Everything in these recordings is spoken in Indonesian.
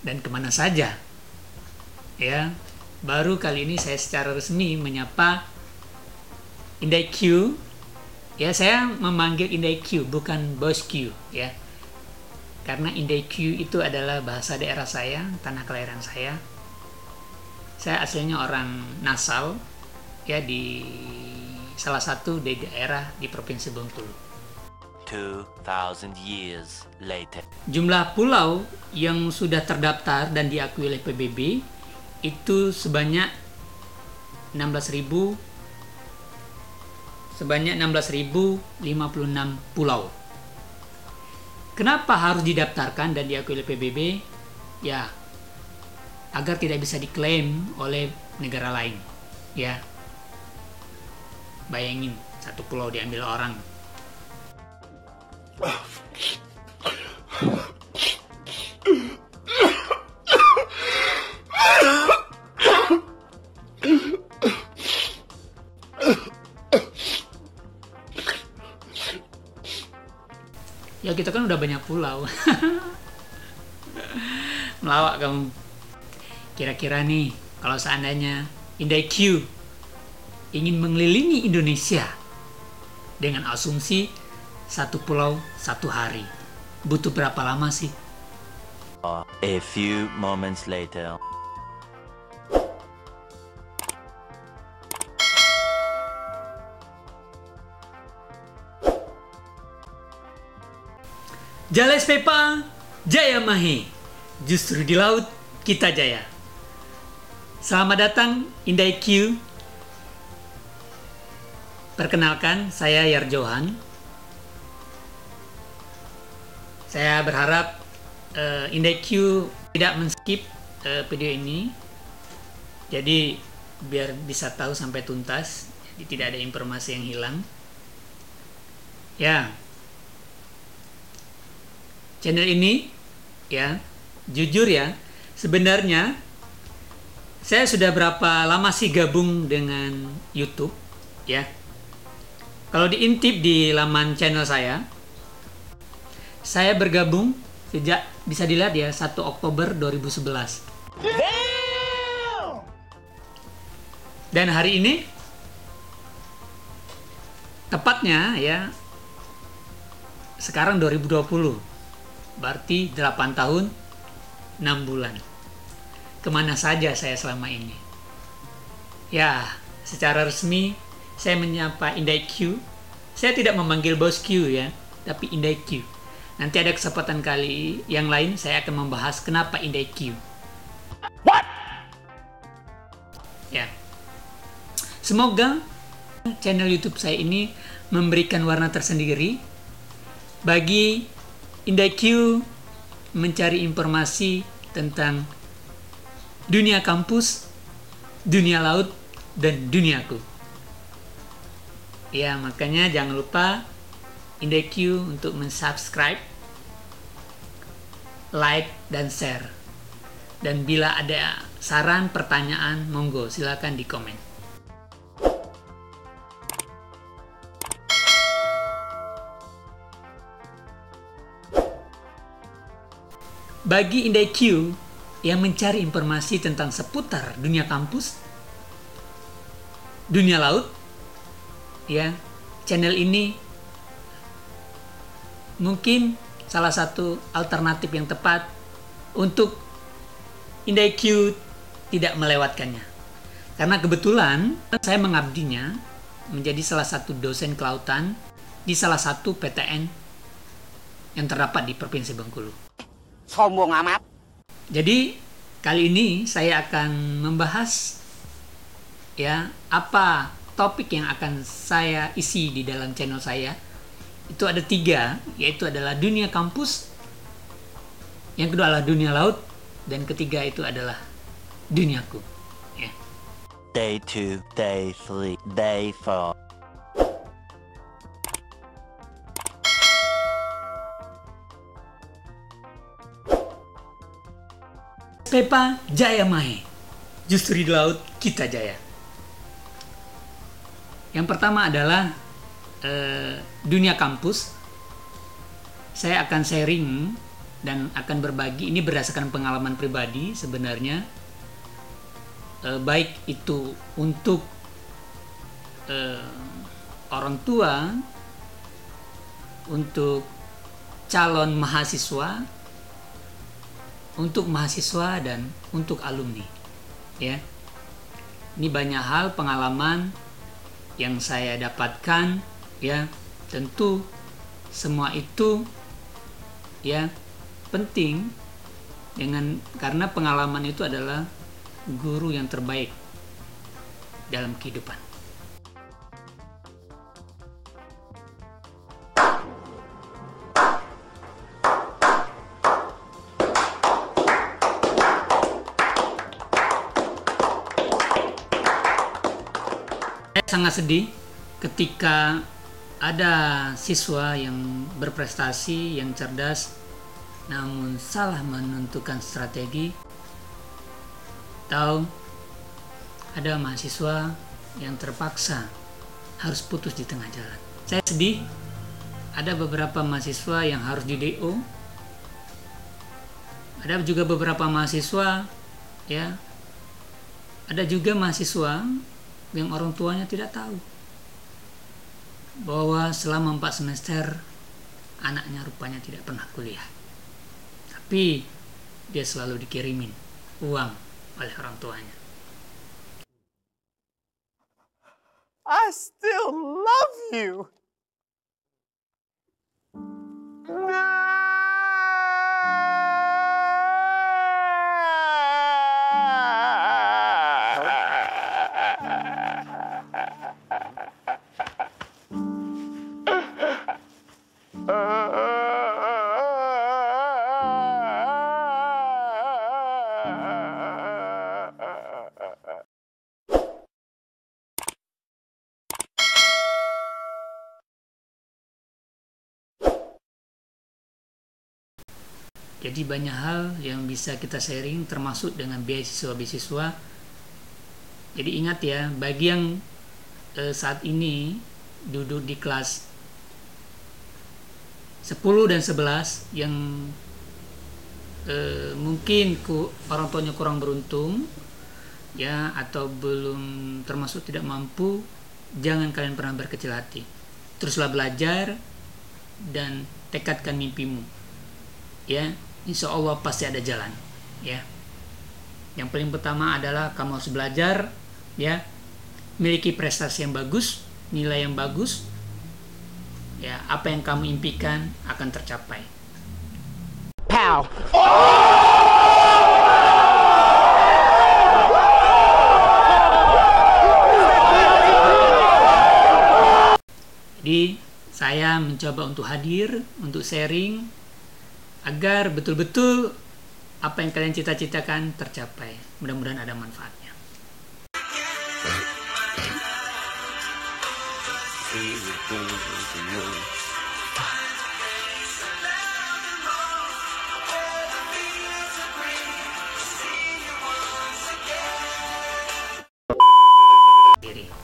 dan kemana saja. Ya, baru kali ini saya secara resmi menyapa Indai Q. Ya, saya memanggil Indai Q, bukan Bos Q, ya. Karena Indai Q itu adalah bahasa daerah saya, tanah kelahiran saya. Saya aslinya orang Nasal, ya, di salah satu di daerah di Provinsi Bengkulu. 2000 years later. Jumlah pulau yang sudah terdaftar dan diakui oleh PBB itu sebanyak 16.056 pulau. Kenapa harus didaftarkan dan diakui oleh PBB? Ya, agar tidak bisa diklaim oleh negara lain. Ya, bayangin satu pulau diambil orang. Ya, kita kan udah banyak pulau. Melawak kamu. Kira-kira nih, kalau seandainya Indai Q ingin mengelilingi Indonesia dengan asumsi satu pulau satu hari, butuh berapa lama sih? A few moments later. Jales Pepa, Jaya Mahe. Justru di laut kita jaya. Selamat datang Indai Q. Perkenalkan, saya Yarjohan. Saya berharap Indai Q tidak men-skip video ini. Jadi biar bisa tahu sampai tuntas, jadi tidak ada informasi yang hilang. Ya. Channel ini, ya, jujur ya, sebenarnya saya sudah berapa lama sih gabung dengan YouTube, ya. Kalau diintip di laman channel saya bergabung sejak, bisa dilihat ya, 1 Oktober 2011. Dan hari ini, tepatnya ya, sekarang 2020. Berarti 8 tahun 6 bulan. Kemana saja saya selama ini? Ya, secara resmi saya menyapa Indai Q. Saya tidak memanggil Bos Q ya, tapi Indai Q. Nanti ada kesempatan kali yang lain saya akan membahas kenapa Indai Q. What? Ya. Semoga channel YouTube saya ini memberikan warna tersendiri bagi Indai Q mencari informasi tentang dunia kampus, dunia laut, dan duniaku. Ya, makanya jangan lupa Indai Q untuk mensubscribe, like, dan share. Dan bila ada saran, pertanyaan, monggo silakan di komen. Bagi Indai Q yang mencari informasi tentang seputar dunia kampus, dunia laut, ya, channel ini mungkin salah satu alternatif yang tepat untuk Indai Q tidak melewatkannya. Karena kebetulan saya mengabdinya menjadi salah satu dosen kelautan di salah satu PTN yang terdapat di Provinsi Bengkulu. Sombong amat. Jadi kali ini saya akan membahas ya apa topik yang akan saya isi di dalam channel saya. Itu ada 3, yaitu adalah dunia kampus, yang kedua adalah dunia laut, dan ketiga itu adalah duniaku. Ya. Day 2, day 3, day 4. Pepa, Jaya Mahe. Justru di laut kita jaya. Yang pertama adalah dunia kampus. Saya akan sharing dan akan berbagi. Ini berdasarkan pengalaman pribadi sebenarnya, baik itu untuk orang tua, untuk calon mahasiswa, untuk mahasiswa, dan untuk alumni. Ya, ini banyak hal pengalaman yang saya dapatkan. Ya, tentu semua itu ya penting, karena pengalaman itu adalah guru yang terbaik dalam kehidupan. Saya sangat sedih ketika ada siswa yang berprestasi, yang cerdas, namun salah menentukan strategi, atau ada mahasiswa yang terpaksa harus putus di tengah jalan. Saya sedih, ada beberapa mahasiswa yang harus di DO, ada juga beberapa mahasiswa ya, ada juga mahasiswa yang orang tuanya tidak tahu bahwa selama 4 semester anaknya rupanya tidak pernah kuliah, tapi dia selalu dikirimin uang oleh orang tuanya. I still love you. Jadi banyak hal yang bisa kita sharing, termasuk dengan beasiswa-beasiswa. Jadi ingat ya, bagi yang saat ini duduk di kelas 10 dan 11 yang mungkin orang tuanya kurang beruntung ya, atau belum termasuk tidak mampu, jangan kalian pernah berkecil hati. Teruslah belajar dan tekadkan mimpimu. Ya, insya Allah pasti ada jalan. Ya, yang paling pertama adalah kamu harus belajar, ya, miliki prestasi yang bagus, nilai yang bagus. Ya, apa yang kamu impikan akan tercapai. Pow! Jadi saya mencoba untuk hadir, untuk sharing, agar betul-betul apa yang kalian cita-citakan tercapai. Mudah-mudahan ada manfaatnya.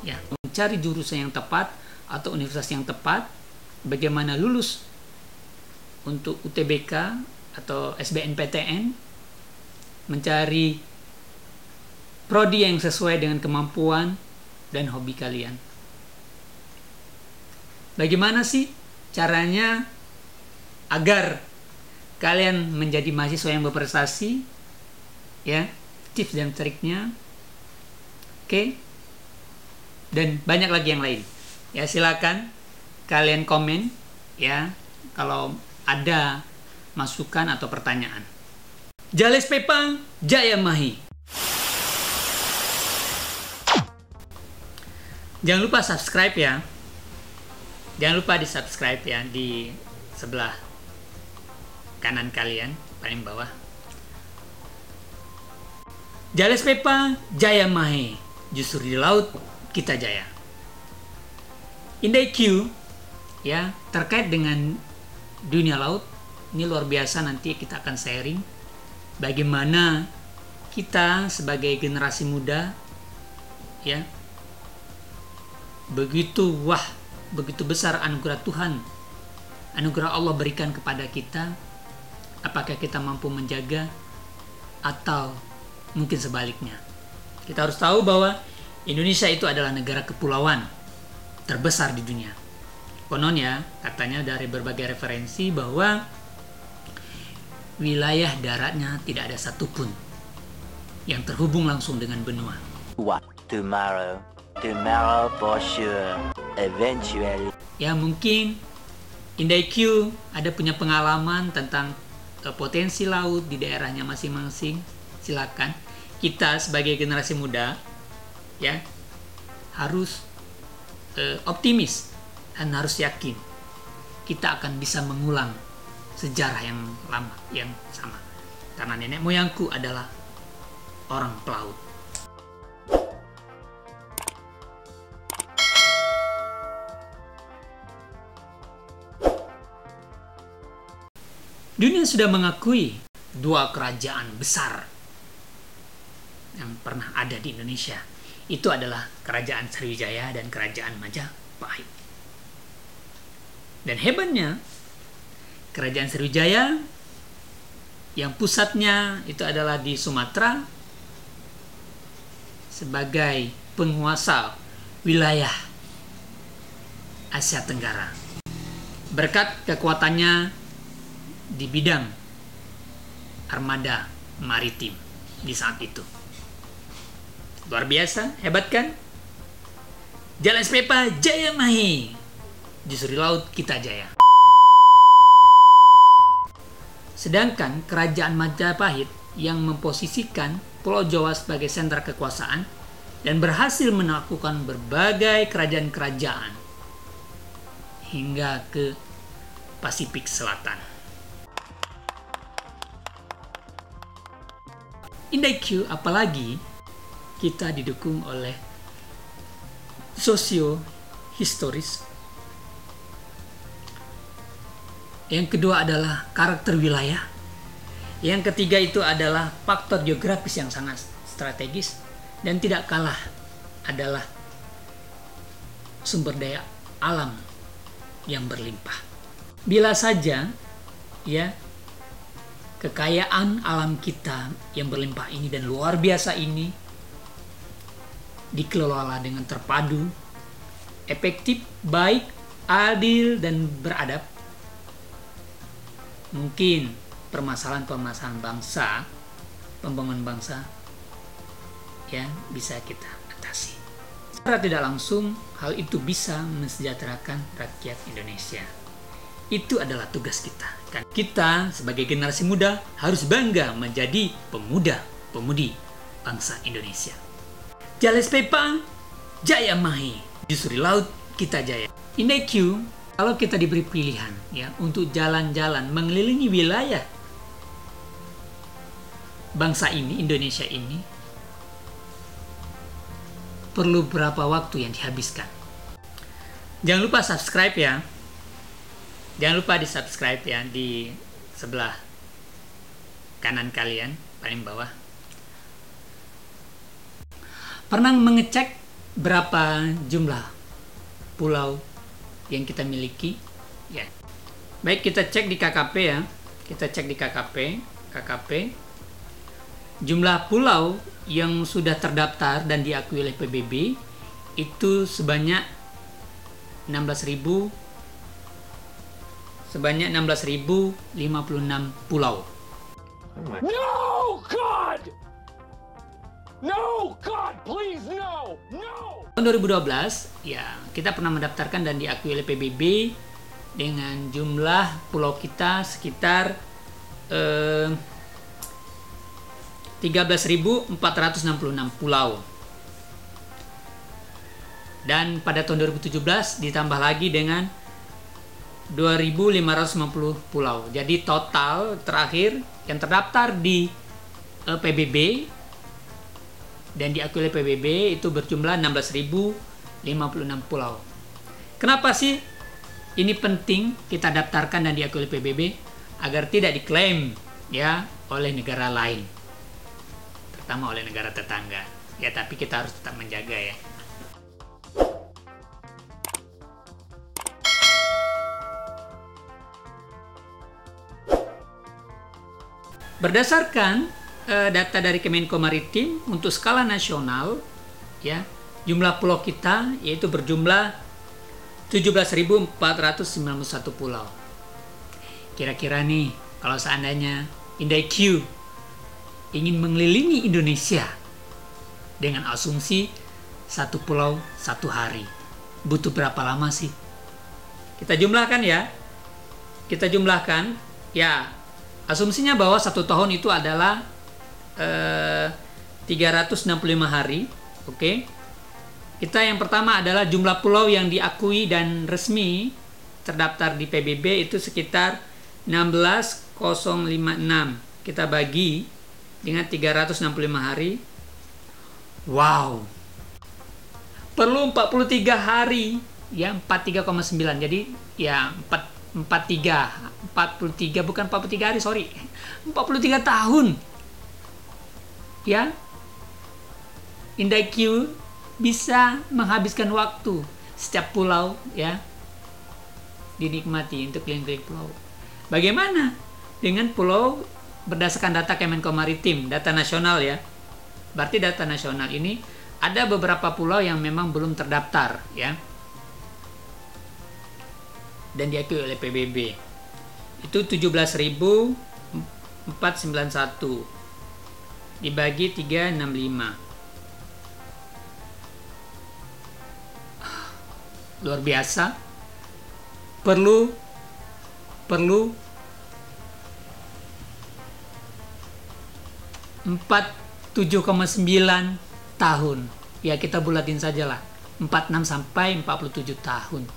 Ya, mencari jurusan yang tepat atau universitas yang tepat, bagaimana lulus untuk UTBK atau SBMPTN, mencari prodi yang sesuai dengan kemampuan dan hobi kalian. Bagaimana sih caranya agar kalian menjadi mahasiswa yang berprestasi? Ya, tips dan triknya. Oke. Dan banyak lagi yang lain. Ya, silakan kalian komen ya kalau ada masukan atau pertanyaan. Jales Pepang Jaya Mahi. Jangan lupa subscribe ya. Jangan lupa di subscribe ya, di sebelah kanan kalian, paling bawah. Jales Pepang Jaya Mahi. Justru di laut kita jaya. Indai Q ya, terkait dengan dunia laut ini luar biasa. Nanti kita akan sharing bagaimana kita sebagai generasi muda ya, begitu besar anugerah Tuhan, anugerah Allah berikan kepada kita, Apakah kita mampu menjaga atau mungkin sebaliknya? Kita harus tahu bahwa Indonesia itu adalah negara kepulauan terbesar di dunia. Konon ya, katanya dari berbagai referensi bahwa wilayah daratnya tidak ada satupun yang terhubung langsung dengan benua. What? Tomorrow. Tomorrow for sure. Eventually. Ya mungkin IndaIQ ada punya pengalaman tentang potensi laut di daerahnya masing-masing. Silakan. Kita sebagai generasi muda ya harus optimis dan harus yakin kita akan bisa mengulang sejarah yang lama, yang sama. Karena nenek moyangku adalah orang pelaut. Dunia sudah mengakui 2 kerajaan besar yang pernah ada di Indonesia. Itu adalah Kerajaan Sriwijaya dan Kerajaan Majapahit. Dan hebatnya, Kerajaan Sriwijaya yang pusatnya itu adalah di Sumatera sebagai penguasa wilayah Asia Tenggara. Berkat kekuatannya di bidang armada maritim di saat itu. Luar biasa, hebat kan? Jalan Sepepa Jaya Mahi, justru laut kita jaya. Sedangkan Kerajaan Majapahit yang memposisikan Pulau Jawa sebagai sentra kekuasaan dan berhasil menaklukkan berbagai kerajaan-kerajaan hingga ke Pasifik Selatan. IndaIQ apalagi kita didukung oleh sosio-historis. Yang kedua adalah karakter wilayah. Yang ketiga itu adalah faktor geografis yang sangat strategis. Dan tidak kalah adalah sumber daya alam yang berlimpah. Bila saja ya kekayaan alam kita yang berlimpah ini dan luar biasa ini dikelola dengan terpadu, efektif, baik, adil, dan beradab, mungkin permasalahan-permasalahan bangsa, pembangunan bangsa ya bisa kita atasi. Secara tidak langsung, hal itu bisa mensejahterakan rakyat Indonesia. Itu adalah tugas kita. Kan kita sebagai generasi muda harus bangga menjadi pemuda-pemudi bangsa Indonesia. Jalan Sepepa Jaya Mahi, justru laut kita jaya. IndaIQ, kalau kita diberi pilihan ya untuk jalan-jalan mengelilingi wilayah bangsa ini, Indonesia ini, perlu berapa waktu yang dihabiskan? Jangan lupa subscribe ya. Jangan lupa di subscribe ya di sebelah kanan kalian, paling bawah. Pernah mengecek berapa jumlah pulau yang kita miliki? Ya. Baik, kita cek di KKP ya. Kita cek di KKP. Jumlah pulau yang sudah terdaftar dan diakui oleh PBB itu sebanyak 16.056 pulau. No, God! No, God, please, no! No! Tahun 2012, ya kita pernah mendaftarkan dan diakui oleh PBB dengan jumlah pulau kita sekitar 13.466 pulau. Dan pada tahun 2017 ditambah lagi dengan 2.550 pulau. Jadi total terakhir yang terdaftar di PBB dan diakui oleh PBB itu berjumlah 16.056 pulau. Kenapa sih ini penting kita daftarkan dan diakui oleh PBB? Agar tidak diklaim ya oleh negara lain, terutama oleh negara tetangga. Ya tapi kita harus tetap menjaga ya. Berdasarkan data dari Kemenko Maritim untuk skala nasional, ya, jumlah pulau kita yaitu berjumlah 17.491 pulau. Kira-kira nih, kalau seandainya IndiQ ingin mengelilingi Indonesia dengan asumsi satu pulau satu hari, butuh berapa lama sih? Kita jumlahkan ya. Asumsinya bahwa satu tahun itu adalah 365 hari. Oke. Kita yang pertama adalah jumlah pulau yang diakui dan resmi terdaftar di PBB itu sekitar 16.056. Kita bagi dengan 365 hari. Wow. Perlu 43 hari, ya, 43,9. Jadi ya 43 bukan 43 hari, sorry. 43 tahun. Ya. IndiQ bisa menghabiskan waktu setiap pulau, ya, dinikmati untuk keliling-keliling pulau. Bagaimana dengan pulau berdasarkan data Kemenko Maritim, data nasional ya? Berarti data nasional ini ada beberapa pulau yang memang belum terdaftar, ya, dan diakui oleh PBB. Itu 17.491 dibagi 365. Luar biasa. Perlu 47,9 tahun. Ya, kita bulatin sajalah. 46 sampai 47 tahun.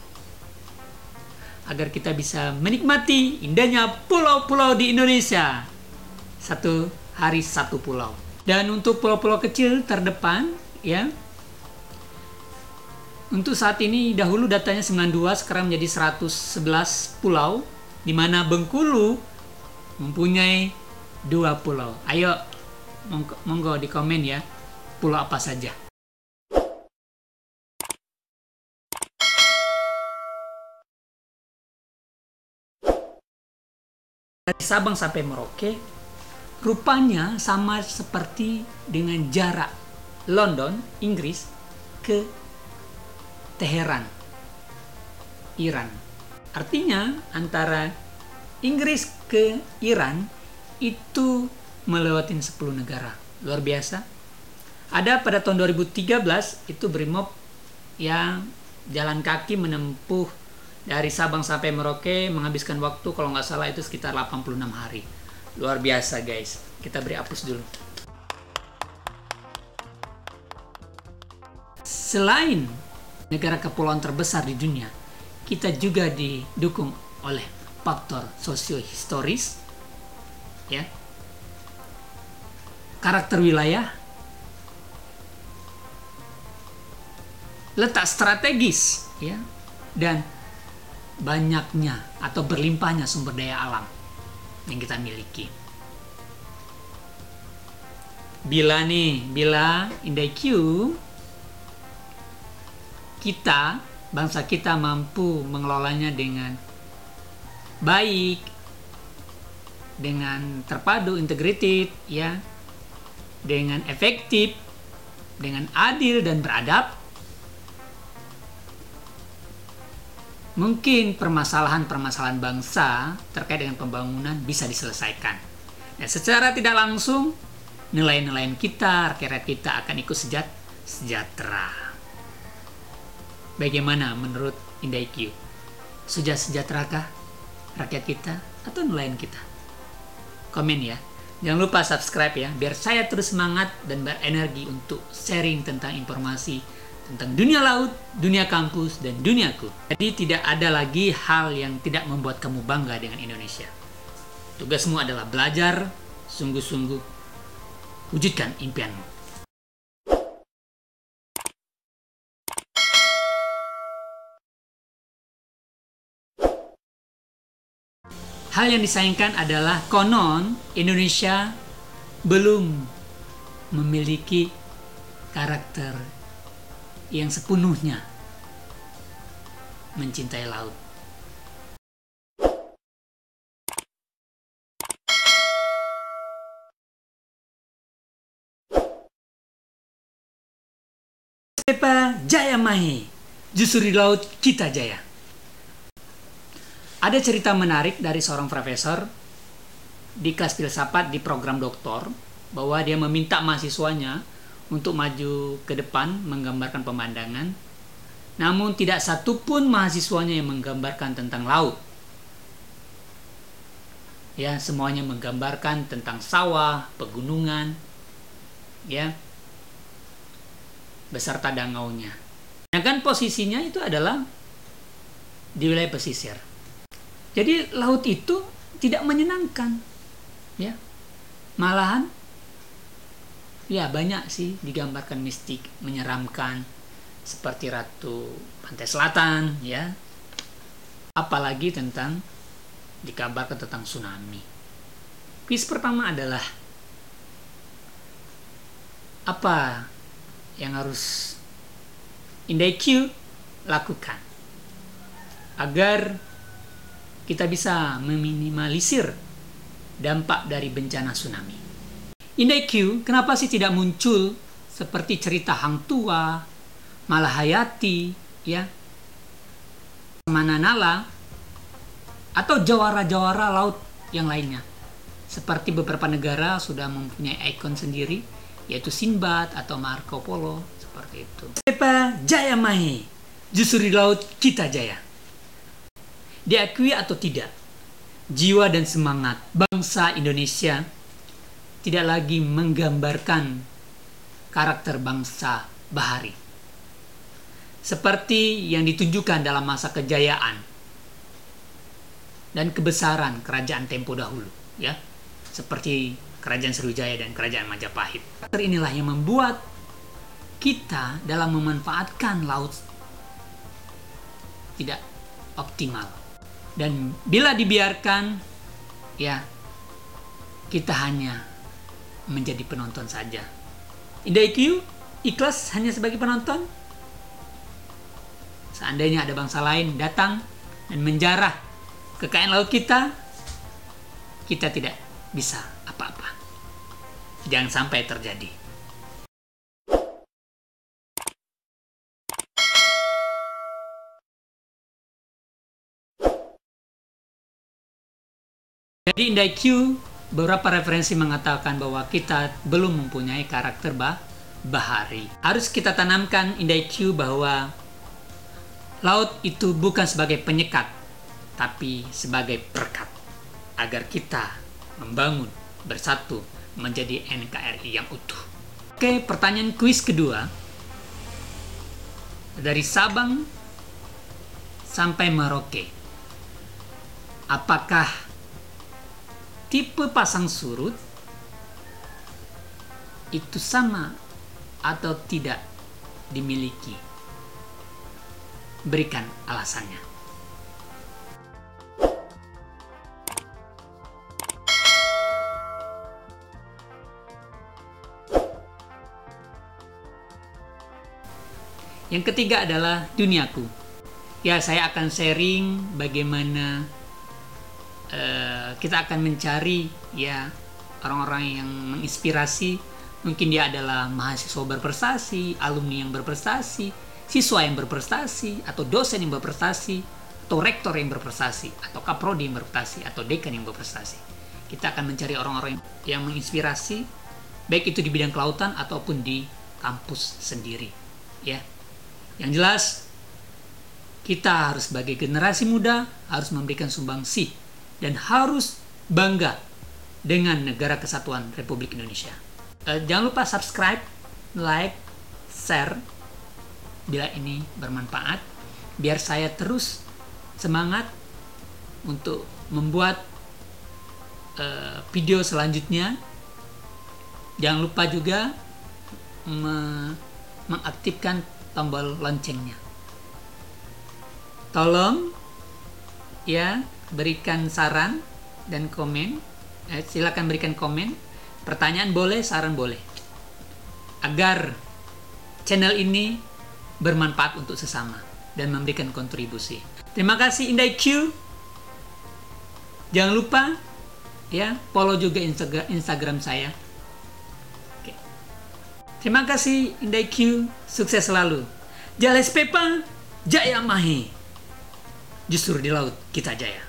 Agar kita bisa menikmati indahnya pulau-pulau di Indonesia. Satu hari satu pulau. Dan untuk pulau-pulau kecil terdepan, ya, untuk saat ini dahulu datanya 92, sekarang menjadi 111 pulau, di mana Bengkulu mempunyai 2 pulau. Ayo, monggo di komen ya, pulau apa saja. Dari Sabang sampai Merauke, rupanya sama seperti dengan jarak London, Inggris, ke Teheran, Iran. Artinya antara Inggris ke Iran itu melewatin 10 negara. Luar biasa. Ada pada tahun 2013 itu Brimob yang jalan kaki menempuh dari Sabang sampai Merauke, menghabiskan waktu kalau nggak salah itu sekitar 86 hari. Luar biasa guys. Kita beri hapus dulu. Selain negara kepulauan terbesar di dunia, kita juga didukung oleh faktor sosiohistoris, ya, karakter wilayah, letak strategis, ya, dan banyaknya atau berlimpahnya sumber daya alam yang kita miliki. Bila IndiQ kita, bangsa kita mampu mengelolanya dengan baik, dengan terpadu, integrated, ya, dengan efektif, dengan adil dan beradab, mungkin permasalahan-permasalahan bangsa terkait dengan pembangunan bisa diselesaikan. Dan secara tidak langsung, nelayan-nelayan kita, rakyat kita akan ikut sejahtera. Bagaimana menurut IndiQ? Sudah sejahterakah rakyat kita atau nelayan kita? Komen ya. Jangan lupa subscribe ya, biar saya terus semangat dan berenergi untuk sharing tentang informasi tentang dunia laut, dunia kampus, dan duniaku. Jadi tidak ada lagi hal yang tidak membuat kamu bangga dengan Indonesia. Tugasmu adalah belajar, sungguh-sungguh wujudkan impianmu. Hal yang disayangkan adalah konon Indonesia belum memiliki karakter yang sepenuhnya mencintai laut. Pepa Jaya Mahe, justru di laut kita jaya. Ada cerita menarik dari seorang profesor di kelas filsafat di program doktor, bahwa dia meminta mahasiswanya untuk maju ke depan menggambarkan pemandangan, namun tidak satupun mahasiswanya yang menggambarkan tentang laut. Ya, semuanya menggambarkan tentang sawah, pegunungan, ya, beserta dangaunya. Nah, kan posisinya itu adalah di wilayah pesisir. Jadi laut itu tidak menyenangkan, ya. Malahan, ya banyak sih digambarkan mistik, menyeramkan, seperti Ratu Pantai Selatan, ya. Apalagi tentang dikabarkan tentang tsunami. Kuis pertama adalah apa yang harus IndiQ lakukan agar kita bisa meminimalisir dampak dari bencana tsunami. IndiQ kenapa sih tidak muncul seperti cerita Hang Tua, Malahayati, ya, Mananala, atau jawara-jawara laut yang lainnya? Seperti beberapa negara sudah mempunyai ikon sendiri, yaitu Sinbad atau Marco Polo, seperti itu. Pepa Jaya Mahe, justru di laut kita jaya. Diakui atau tidak, jiwa dan semangat bangsa Indonesia tidak lagi menggambarkan karakter bangsa bahari seperti yang ditunjukkan dalam masa kejayaan dan kebesaran kerajaan tempo dahulu, ya, seperti Kerajaan Sriwijaya dan Kerajaan Majapahit. Karakter inilah yang membuat kita dalam memanfaatkan laut tidak optimal. Dan bila dibiarkan, ya, kita hanya menjadi penonton saja. IndiQ ikhlas hanya sebagai penonton? Seandainya ada bangsa lain datang dan menjarah kekayaan laut kita tidak bisa apa-apa. Jangan sampai terjadi. Jadi IndiQ beberapa referensi mengatakan bahwa kita belum mempunyai karakter bahari. Harus kita tanamkan IndiQ bahwa laut itu bukan sebagai penyekat, tapi sebagai perekat, agar kita membangun bersatu menjadi NKRI yang utuh. Oke, pertanyaan kuis kedua. Dari Sabang sampai Merauke, apakah tipe pasang surut itu sama atau tidak dimiliki? Berikan alasannya. Yang ketiga adalah duniaku. Ya, saya akan sharing bagaimana kita akan mencari, ya, orang-orang yang menginspirasi. Mungkin dia adalah mahasiswa berprestasi, alumni yang berprestasi, siswa yang berprestasi, atau dosen yang berprestasi, atau rektor yang berprestasi, atau kaprodi yang berprestasi, atau dekan yang berprestasi. Kita akan mencari orang-orang yang menginspirasi, baik itu di bidang kelautan ataupun di kampus sendiri, ya. Yang jelas, kita harus sebagai generasi muda harus memberikan sumbangsi dan harus bangga dengan Negara Kesatuan Republik Indonesia. Jangan lupa subscribe, like, share bila ini bermanfaat, biar saya terus semangat untuk membuat video selanjutnya. Jangan lupa juga mengaktifkan tombol loncengnya. Tolong, ya, berikan saran dan komen. Silakan berikan komen. Pertanyaan boleh, saran boleh, agar channel ini bermanfaat untuk sesama dan memberikan kontribusi. Terima kasih IndiQ. Jangan lupa, ya, follow juga Instagram saya. Oke. Terima kasih Indai Q, sukses selalu. Jales Pepa, Jaya Mahe. Justru di laut kita jaya.